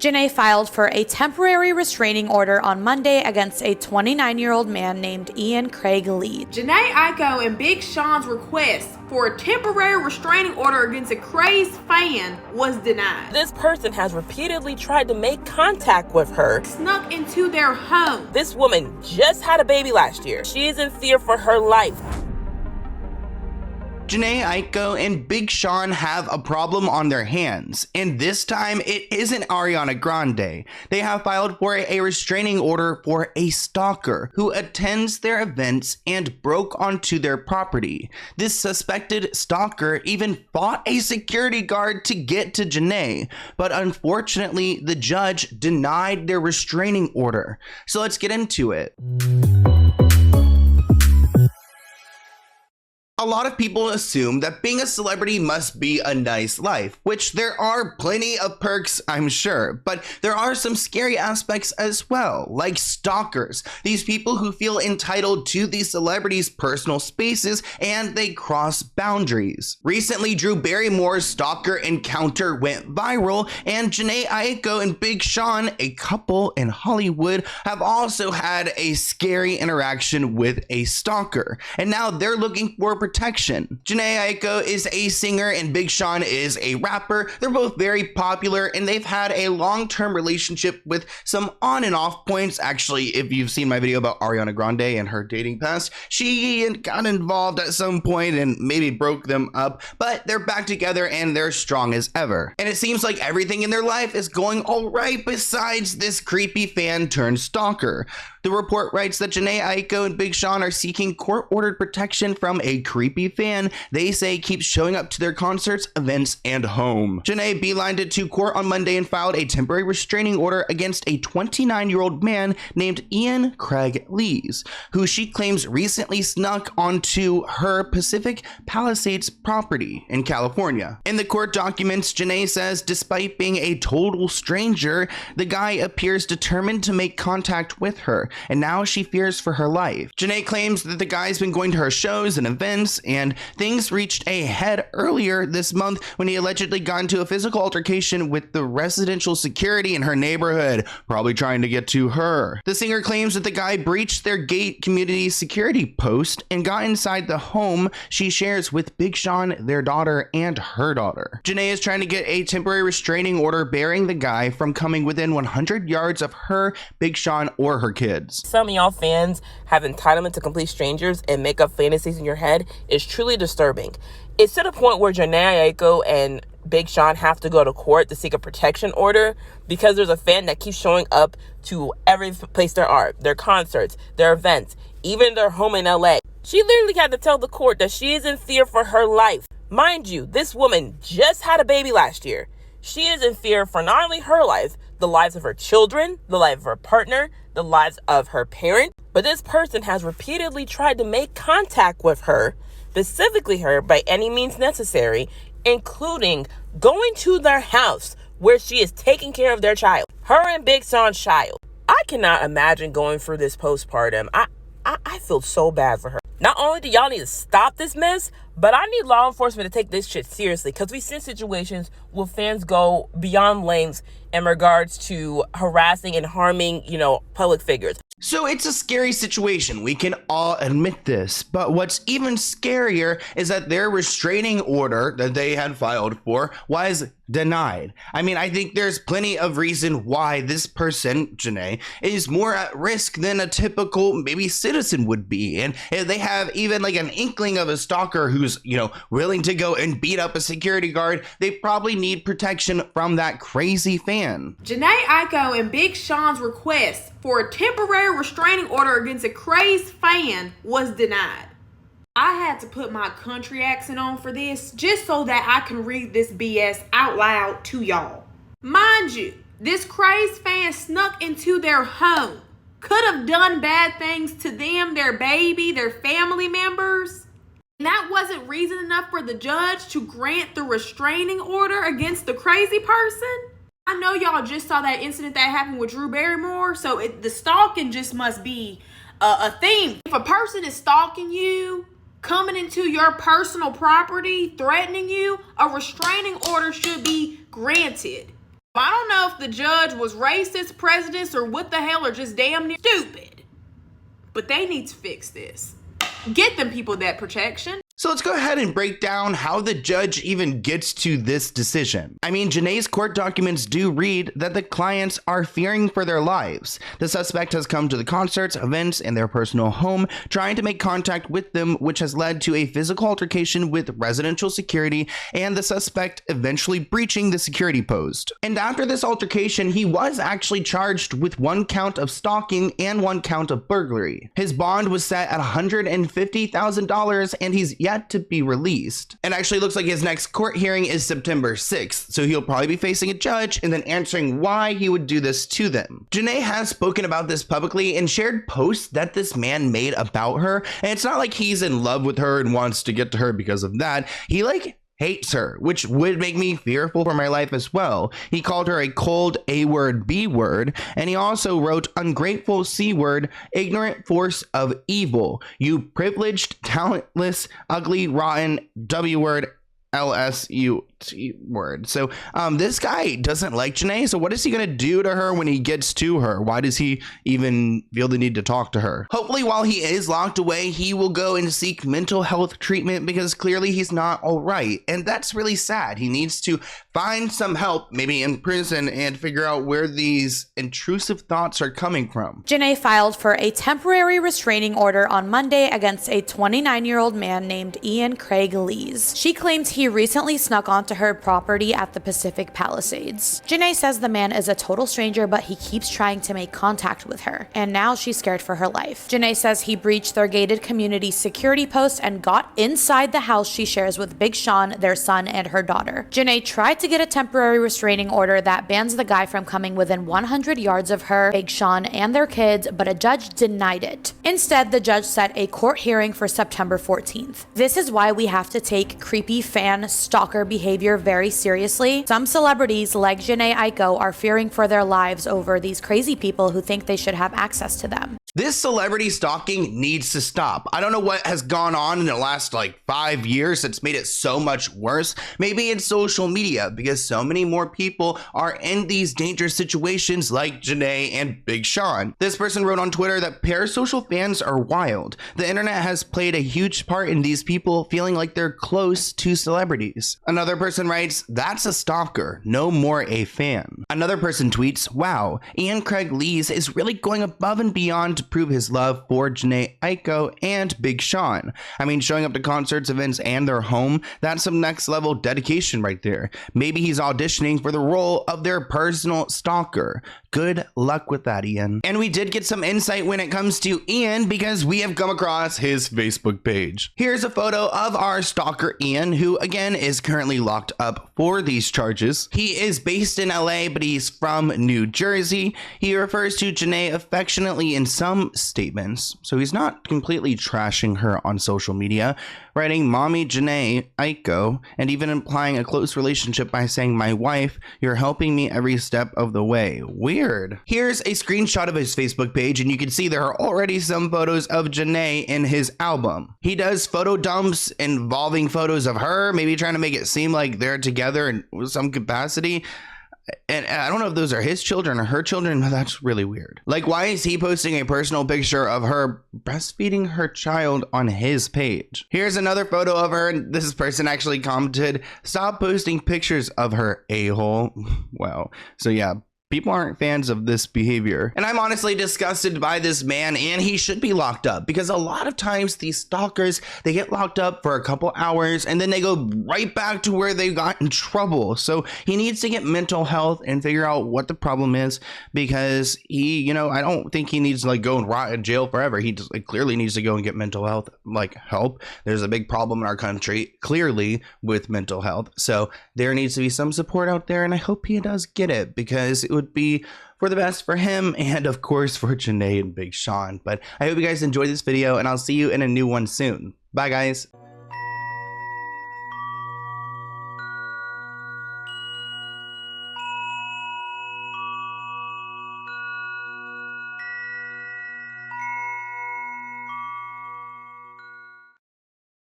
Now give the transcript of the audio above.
Jhené filed for a temporary restraining order on Monday against a 29-year-old man named Ian Craig Lee. Jhené, Aiko, and Big Sean's request for a temporary restraining order against a crazed fan was denied. This person has repeatedly tried to make contact with her. Snuck into their home. This woman just had a baby last year. She is in fear for her life. Jhené, Aiko, and Big Sean have a problem on their hands, and this time it isn't Ariana Grande. They have filed for a restraining order for a stalker who attends their events and broke onto their property. This suspected stalker even fought a security guard to get to Jhené, but unfortunately the judge denied their restraining order. So let's get into it. A lot of people assume that being a celebrity must be a nice life, which there are plenty of perks, I'm sure, but there are some scary aspects as well, like stalkers, these people who feel entitled to these celebrities' personal spaces and they cross boundaries. Recently, Drew Barrymore's stalker encounter went viral, and Jhené, Aiko, and Big Sean, a couple in Hollywood, have also had a scary interaction with a stalker, and now they're looking for protection. Jhené Aiko is a singer and Big Sean is a rapper. They're both very popular and they've had a long-term relationship with some on and off points. Actually, if you've seen my video about Ariana Grande and her dating past, she got involved at some point and maybe broke them up, but they're back together and they're strong as ever. And it seems like everything in their life is going all right besides this creepy fan turned stalker. The report writes that Jhené Aiko and Big Sean are seeking court-ordered protection from a creepy fan they say keeps showing up to their concerts, events, and home. Jhené beelined it to court on Monday and filed a temporary restraining order against a 29-year-old man named Ian Craig Lees, who she claims recently snuck onto her Pacific Palisades property in California. In the court documents, Jhené says despite being a total stranger, the guy appears determined to make contact with her, and now she fears for her life. Jhené claims that the guy's been going to her shows and events, and things reached a head earlier this month when he allegedly got into a physical altercation with the residential security in her neighborhood, probably trying to get to her. The singer claims that the guy breached their gate community security post and got inside the home she shares with Big Sean, their daughter, and her daughter. Jhené is trying to get a temporary restraining order barring the guy from coming within 100 yards of her, Big Sean, or her kids. Some of y'all fans have entitlement to complete strangers and make up fantasies in your head is truly disturbing. It's to the point where Jhené Aiko and Big Sean have to go to court to seek a protection order because there's a fan that keeps showing up to every place there are, their concerts, their events, even their home in LA. She literally had to tell the court that she is in fear for her life. Mind you, this woman just had a baby last year. She is in fear for not only her life, the lives of her children, the life of her partner, the lives of her parent, but this person has repeatedly tried to make contact with her, specifically her, by any means necessary, including going to their house where she is taking care of their child, her and Big Sean's child. I cannot imagine going through this postpartum. I feel so bad for her. Not only do y'all need to stop this mess, but I need law enforcement to take this shit seriously, because we've seen situations where fans go beyond lengths in regards to harassing and harming, public figures. So it's a scary situation, we can all admit this, but what's even scarier is that their restraining order that they had filed for was denied. I mean, I think there's plenty of reason why this person, Jhené, is more at risk than a typical maybe citizen would be. And if they have even like an inkling of a stalker who's, willing to go and beat up a security guard, they probably need protection from that crazy fan. Jhené Aiko and Big Sean's request for a temporary restraining order against a crazed fan was denied. I had to put my country accent on for this just so that I can read this BS out loud to y'all. Mind you, this crazed fan snuck into their home, could have done bad things to them, their baby, their family members. And that wasn't reason enough for the judge to grant the restraining order against the crazy person. I know y'all just saw that incident that happened with Drew Barrymore, so the stalking just must be a theme. If a person is stalking you, coming into your personal property, threatening you, a restraining order should be granted. I don't know if the judge was racist, prejudiced, or what the hell, or just damn near stupid. But they need to fix this. Get them people that protection. So let's go ahead and break down how the judge even gets to this decision. I mean, Jhené's court documents do read that the clients are fearing for their lives. The suspect has come to the concerts, events, and their personal home, trying to make contact with them, which has led to a physical altercation with residential security, and the suspect eventually breaching the security post. And after this altercation, he was actually charged with 1 count of stalking and 1 count of burglary. His bond was set at $150,000, and he's yet to be released. And actually looks like his next court hearing is September 6th, so he'll probably be facing a judge and then answering why he would do this to them. Jhené has spoken about this publicly and shared posts that this man made about her, and it's not like he's in love with her and wants to get to her because of that. He hates her, which would make me fearful for my life as well. He called her a cold A-word B-word, and he also wrote ungrateful C-word, ignorant force of evil, you privileged, talentless, ugly, rotten W-word, LSU word. So this guy doesn't like Jhené, so what is he gonna do to her when he gets to her? Why does he even feel the need to talk to her? Hopefully while he is locked away, he will go and seek mental health treatment, because clearly he's not all right, and that's really sad. He needs to find some help, maybe in prison, and figure out where these intrusive thoughts are coming from. Jhené filed for a temporary restraining order on Monday against a 29-year-old man named Ian Craig Lees. She claims he recently snuck onto her property at the Pacific Palisades. Jhené says the man is a total stranger, but he keeps trying to make contact with her, and now she's scared for her life. Jhené says he breached their gated community security post and got inside the house she shares with Big Sean, their son, and her daughter. Jhené tried to get a temporary restraining order that bans the guy from coming within 100 yards of her, Big Sean, and their kids, but a judge denied it. Instead, the judge set a court hearing for September 14th. This is why we have to take creepy fan stalker behavior very seriously. Some celebrities like Jhené Aiko are fearing for their lives over these crazy people who think they should have access to them. This celebrity stalking needs to stop. I don't know what has gone on in the last 5 years that's made it so much worse. Maybe it's social media, because so many more people are in these dangerous situations like Jhené and Big Sean. This person wrote on Twitter that parasocial fans are wild. The internet has played a huge part in these people feeling like they're close to celebrities. Another person writes, that's a stalker, no more a fan. Another person tweets, wow, Ian Craig Lees is really going above and beyond to prove his love for Jhené Aiko and Big Sean. I mean, showing up to concerts, events, and their home, that's some next level dedication right there. Maybe he's auditioning for the role of their personal stalker. Good luck with that, Ian. And we did get some insight when it comes to Ian, because we have come across his Facebook page. Here's a photo of our stalker Ian, who again is currently locked up for these charges. He is based in LA, but he's from New Jersey. He refers to Jhené affectionately in some statements, so he's not completely trashing her on social media, writing Mommy Jhené Aiko, and even implying a close relationship by saying, my wife, you're helping me every step of the way. Weird. Here's a screenshot of his Facebook page, and you can see there are already some photos of Jhené in his album. He does photo dumps involving photos of her, maybe trying to make it seem like they're together in some capacity. And I don't know if those are his children or her children, but that's really weird. Why is he posting a personal picture of her breastfeeding her child on his page? Here's another photo of her, and this person actually commented, stop posting pictures of her, a-hole. Wow. So yeah, people aren't fans of this behavior. And I'm honestly disgusted by this man, and he should be locked up, because a lot of times these stalkers, they get locked up for a couple hours and then they go right back to where they got in trouble. So he needs to get mental health and figure out what the problem is, because he, I don't think he needs to go and rot in jail forever. He just clearly needs to go and get mental health help. There's a big problem in our country clearly with mental health. So there needs to be some support out there, and I hope he does get it, because it would be for the best for him and of course for Jhené and Big Sean. But I hope you guys enjoyed this video, and I'll see you in a new one soon. Bye guys.